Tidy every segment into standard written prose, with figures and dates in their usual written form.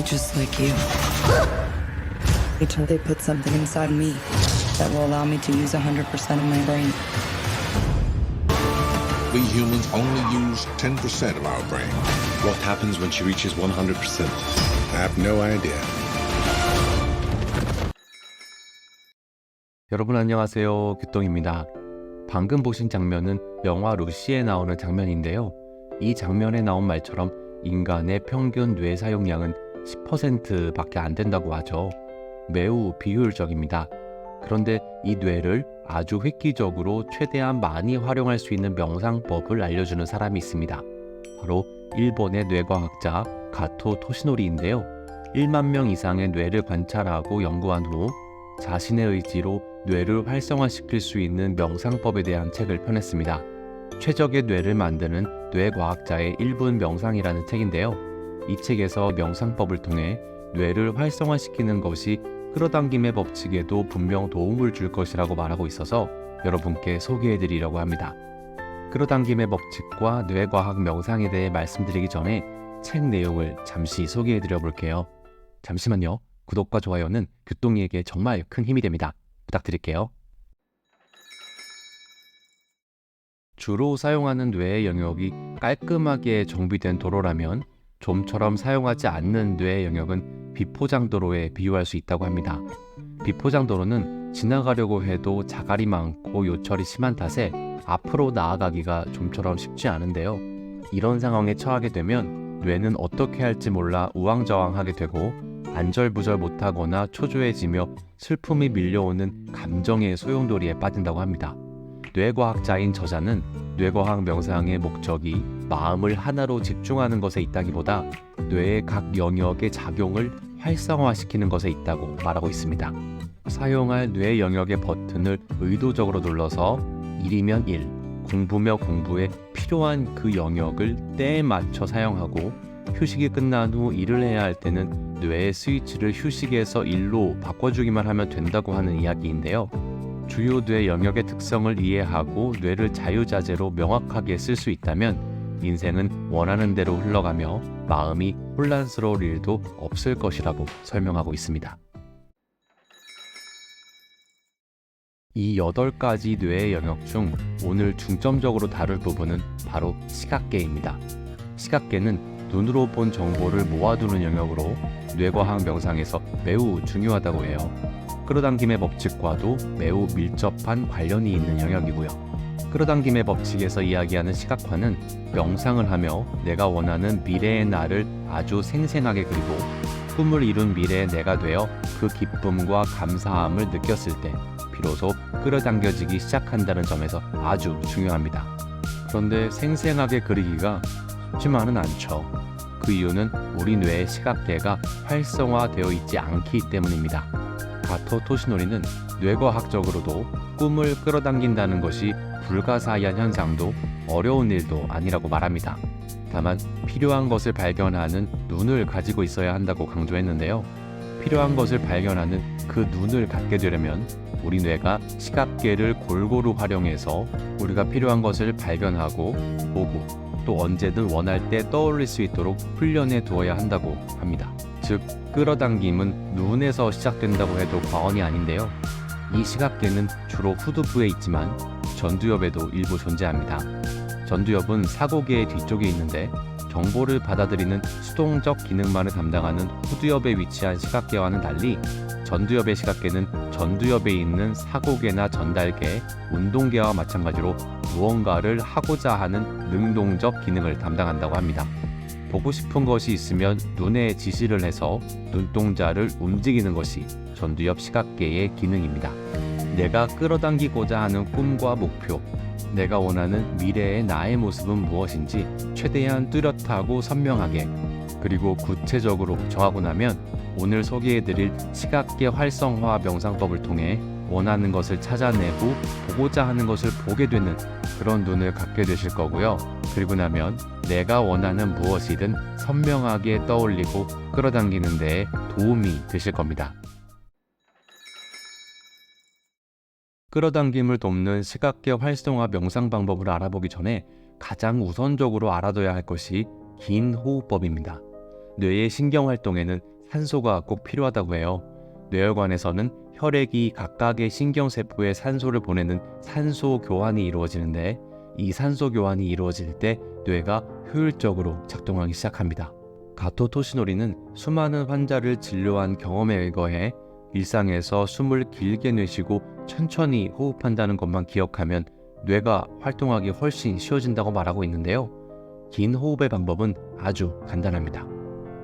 me just like you. Until they put something inside me that will allow me to use 100% of my brain. We humans only use 10% of our brain. What happens when she reaches 100%? I have no idea. 여러분 안녕하세요. 규똥입니다. 방금 보신 장면은 영화 루시에 나오는 장면인데요. 이 장면에 나온 말처럼 인간의 평균 뇌 사용량은 10%밖에 안 된다고 하죠. 매우 비효율적입니다. 그런데 이 뇌를 아주 획기적으로 최대한 많이 활용할 수 있는 명상법을 알려주는 사람이 있습니다. 바로 일본의 뇌과학자 가토 토시노리인데요. 1만 명 이상의 뇌를 관찰하고 연구한 후 자신의 의지로 뇌를 활성화시킬 수 있는 명상법에 대한 책을 펴냈습니다. 최적의 뇌를 만드는 뇌과학자의 1분 명상이라는 책인데요. 이 책에서 명상법을 통해 뇌를 활성화시키는 것이 끌어당김의 법칙에도 분명 도움을 줄 것이라고 말하고 있어서 여러분께 소개해드리려고 합니다. 끌어당김의 법칙과 뇌과학 명상에 대해 말씀드리기 전에 책 내용을 잠시 소개해드려 볼게요. 잠시만요. 구독과 좋아요는 규똥이에게 정말 큰 힘이 됩니다. 부탁드릴게요. 주로 사용하는 뇌의 영역이 깔끔하게 정비된 도로라면 좀처럼 사용하지 않는 뇌의 영역은 비포장도로에 비유할 수 있다고 합니다. 비포장도로는 지나가려고 해도 자갈이 많고 요철이 심한 탓에 앞으로 나아가기가 좀처럼 쉽지 않은데요. 이런 상황에 처하게 되면 뇌는 어떻게 할지 몰라 우왕좌왕하게 되고 안절부절 못하거나 초조해지며 슬픔이 밀려오는 감정의 소용돌이에 빠진다고 합니다. 뇌과학자인 저자는 뇌과학 명상의 목적이 마음을 하나로 집중하는 것에 있다기보다 뇌의 각 영역의 작용을 활성화시키는 것에 있다고 말하고 있습니다. 사용할 뇌 영역의 버튼을 의도적으로 눌러서 일이면 일, 공부며 공부에 필요한 그 영역을 때에 맞춰 사용하고 휴식이 끝난 후 일을 해야 할 때는 뇌의 스위치를 휴식에서 일로 바꿔주기만 하면 된다고 하는 이야기인데요. 주요 뇌 영역의 특성을 이해하고 뇌를 자유자재로 명확하게 쓸 수 있다면 인생은 원하는 대로 흘러가며 마음이 혼란스러울 일도 없을 것이라고 설명하고 있습니다. 이 8가지 뇌의 영역 중 오늘 중점적으로 다룰 부분은 바로 시각계입니다. 시각계는 눈으로 본 정보를 모아두는 영역으로 뇌과학 명상에서 매우 중요하다고 해요. 끌어당김의 법칙과도 매우 밀접한 관련이 있는 영역이고요. 끌어당김의 법칙에서 이야기하는 시각화는 명상을 하며 내가 원하는 미래의 나를 아주 생생하게 그리고 꿈을 이룬 미래의 내가 되어 그 기쁨과 감사함을 느꼈을 때 비로소 끌어당겨지기 시작한다는 점에서 아주 중요합니다. 그런데 생생하게 그리기가 쉽지만은 않죠. 그 이유는 우리 뇌의 시각계가 활성화되어 있지 않기 때문입니다. 가토 토시노리는 뇌과학적으로도 꿈을 끌어당긴다는 것이 불가사의한 현상도 어려운 일도 아니라고 말합니다. 다만 필요한 것을 발견하는 눈을 가지고 있어야 한다고 강조했는데요. 필요한 것을 발견하는 그 눈을 갖게 되려면 우리 뇌가 시각계를 골고루 활용해서 우리가 필요한 것을 발견하고 보고 또 언제든 원할 때 떠올릴 수 있도록 훈련해 두어야 한다고 합니다. 즉 끌어당김은 눈에서 시작된다고 해도 과언이 아닌데요. 이 시각계는 주로 후두부에 있지만 전두엽에도 일부 존재합니다. 전두엽은 사고계의 뒤쪽에 있는데 정보를 받아들이는 수동적 기능만을 담당하는 후두엽에 위치한 시각계와는 달리 전두엽의 시각계는 전두엽에 있는 사고계나 전달계, 운동계와 마찬가지로 무언가를 하고자 하는 능동적 기능을 담당한다고 합니다. 보고 싶은 것이 있으면 눈에 지시를 해서 눈동자를 움직이는 것이 전두엽 시각계의 기능입니다. 내가 끌어당기고자 하는 꿈과 목표, 내가 원하는 미래의 나의 모습은 무엇인지 최대한 뚜렷하고 선명하게 그리고 구체적으로 정하고 나면 오늘 소개해드릴 시각계 활성화 명상법을 통해 원하는 것을 찾아내고 보고자 하는 것을 보게 되는 그런 눈을 갖게 되실 거고요. 그리고 나면 내가 원하는 무엇이든 선명하게 떠올리고 끌어당기는 데에 도움이 되실 겁니다. 끌어당김을 돕는 시각계 활성화 명상 방법을 알아보기 전에 가장 우선적으로 알아둬야 할 것이 긴 호흡법입니다. 뇌의 신경 활동에는 산소가 꼭 필요하다고 해요. 뇌혈관에서는 혈액이 각각의 신경세포에 산소를 보내는 산소 교환이 이루어지는데, 이 산소 교환이 이루어질 때 뇌가 효율적으로 작동하기 시작합니다. 가토토시노리는 수많은 환자를 진료한 경험에 의거해 일상에서 숨을 길게 내쉬고 천천히 호흡한다는 것만 기억하면 뇌가 활동하기 훨씬 쉬워진다고 말하고 있는데요. 긴 호흡의 방법은 아주 간단합니다.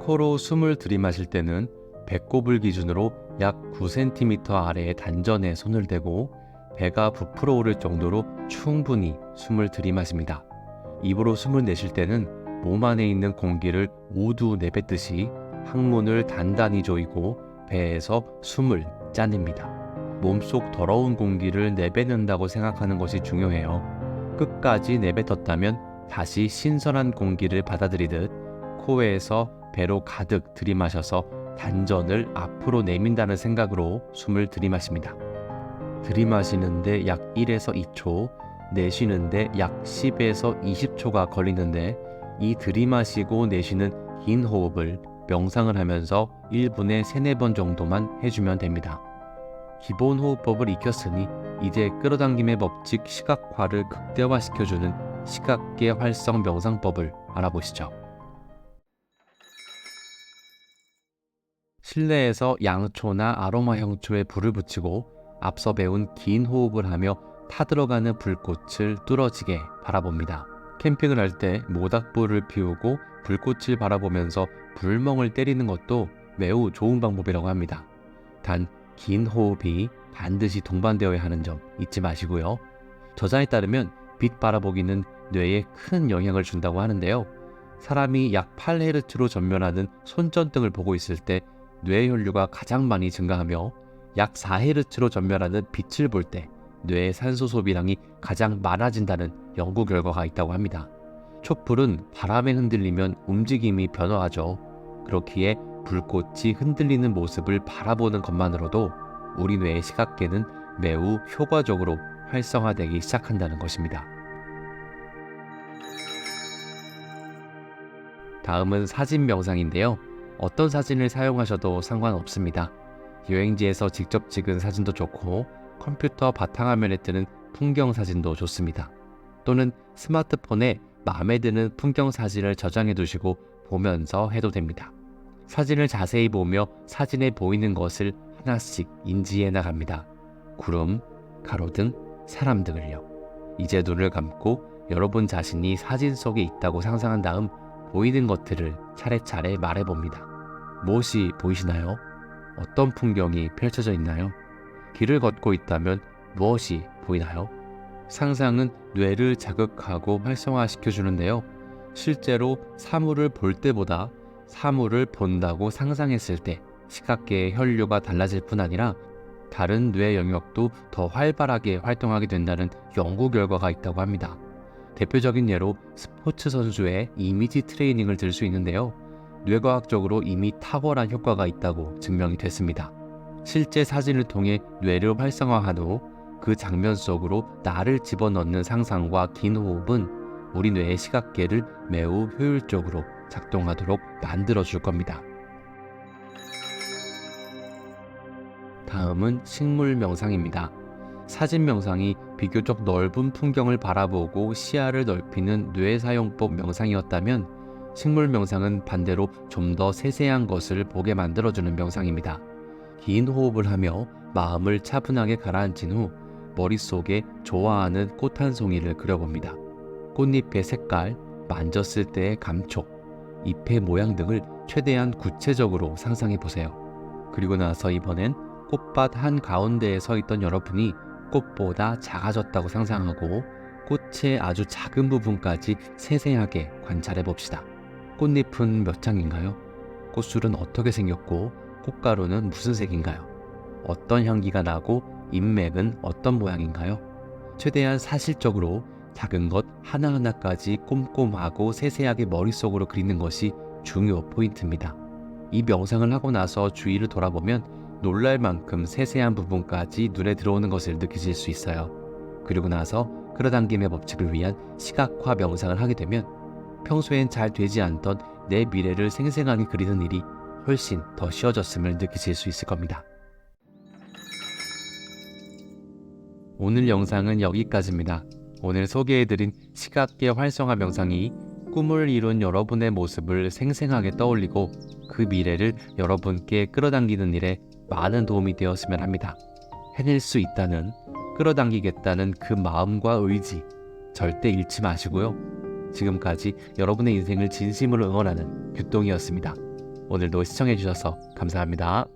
코로 숨을 들이마실 때는 배꼽을 기준으로 약 9cm 아래의 단전에 손을 대고 배가 부풀어 오를 정도로 충분히 숨을 들이마십니다. 입으로 숨을 내쉴 때는 몸 안에 있는 공기를 모두 내뱉듯이 항문을 단단히 조이고 배에서 숨을 짜냅니다. 몸속 더러운 공기를 내뱉는다고 생각하는 것이 중요해요. 끝까지 내뱉었다면 다시 신선한 공기를 받아들이듯 코에서 배로 가득 들이마셔서 단전을 앞으로 내민다는 생각으로 숨을 들이마십니다. 들이마시는데 약 1에서 2초, 내쉬는데 약 10에서 20초가 걸리는데, 이 들이마시고 내쉬는 긴 호흡을 명상을 하면서 1분에 3-4번 정도만 해주면 됩니다. 기본 호흡법을 익혔으니 이제 끌어당김의 법칙 시각화를 극대화시켜주는 시각계 활성 명상법을 알아보시죠. 실내에서 양초나 아로마 향초에 불을 붙이고 앞서 배운 긴 호흡을 하며 타들어가는 불꽃을 뚫어지게 바라봅니다. 캠핑을 할 때 모닥불을 피우고 불꽃을 바라보면서 불멍을 때리는 것도 매우 좋은 방법이라고 합니다. 단 긴 호흡이 반드시 동반되어야 하는 점 잊지 마시고요. 저자에 따르면 빛 바라보기는 뇌에 큰 영향을 준다고 하는데요. 사람이 약 8Hz로 전면하는 손전등을 보고 있을 때 뇌 혈류가 가장 많이 증가하며 약 4Hz로 전면하는 빛을 볼 때 뇌의 산소 소비량이 가장 많아진다는 연구 결과가 있다고 합니다. 촛불은 바람에 흔들리면 움직임이 변화하죠. 그렇기에 불꽃이 흔들리는 모습을 바라보는 것만으로도 우리 뇌의 시각계는 매우 효과적으로 활성화되기 시작한다는 것입니다. 다음은 사진 명상인데요. 어떤 사진을 사용하셔도 상관없습니다. 여행지에서 직접 찍은 사진도 좋고 컴퓨터 바탕화면에 뜨는 풍경 사진도 좋습니다. 또는 스마트폰에 마음에 드는 풍경 사진을 저장해 두시고 보면서 해도 됩니다. 사진을 자세히 보며 사진에 보이는 것을 하나씩 인지해 나갑니다. 구름, 가로등, 사람 등을요. 이제 눈을 감고 여러분 자신이 사진 속에 있다고 상상한 다음 보이는 것들을 차례차례 말해봅니다. 무엇이 보이시나요? 어떤 풍경이 펼쳐져 있나요? 길을 걷고 있다면 무엇이 보이나요? 상상은 뇌를 자극하고 활성화시켜주는데요. 실제로 사물을 볼 때보다 사물을 본다고 상상했을 때 시각계의 혈류가 달라질 뿐 아니라 다른 뇌 영역도 더 활발하게 활동하게 된다는 연구 결과가 있다고 합니다. 대표적인 예로 스포츠 선수의 이미지 트레이닝을 들 수 있는데요. 뇌과학적으로 이미 탁월한 효과가 있다고 증명이 됐습니다. 실제 사진을 통해 뇌를 활성화한 후 그 장면 속으로 나를 집어넣는 상상과 긴 호흡은 우리 뇌의 시각계를 매우 효율적으로 작동하도록 만들어줄 겁니다. 다음은 식물 명상입니다. 사진 명상이 비교적 넓은 풍경을 바라보고 시야를 넓히는 뇌사용법 명상이었다면, 식물 명상은 반대로 좀 더 세세한 것을 보게 만들어주는 명상입니다. 긴 호흡을 하며 마음을 차분하게 가라앉힌 후 머릿속에 좋아하는 꽃 한 송이를 그려봅니다. 꽃잎의 색깔, 만졌을 때의 감촉, 잎의 모양 등을 최대한 구체적으로 상상해 보세요. 그리고 나서 이번엔 꽃밭 한가운데에 서 있던 여러분이 꽃보다 작아졌다고 상상하고 꽃의 아주 작은 부분까지 세세하게 관찰해 봅시다. 꽃잎은 몇 장인가요? 꽃술은 어떻게 생겼고 꽃가루는 무슨 색인가요? 어떤 향기가 나고 잎맥은 어떤 모양인가요? 최대한 사실적으로 작은 것 하나하나까지 꼼꼼하고 세세하게 머릿속으로 그리는 것이 중요 포인트입니다. 이 명상을 하고 나서 주위를 돌아보면 놀랄 만큼 세세한 부분까지 눈에 들어오는 것을 느끼실 수 있어요. 그리고 나서 끌어당김의 법칙을 위한 시각화 명상을 하게 되면 평소엔 잘 되지 않던 내 미래를 생생하게 그리는 일이 훨씬 더 쉬워졌음을 느끼실 수 있을 겁니다. 오늘 영상은 여기까지입니다. 오늘 소개해드린 시각계 활성화 명상이 꿈을 이룬 여러분의 모습을 생생하게 떠올리고 그 미래를 여러분께 끌어당기는 일에 많은 도움이 되었으면 합니다. 해낼 수 있다는, 끌어당기겠다는 그 마음과 의지 절대 잃지 마시고요. 지금까지 여러분의 인생을 진심으로 응원하는 규똥이었습니다. 오늘도 시청해주셔서 감사합니다.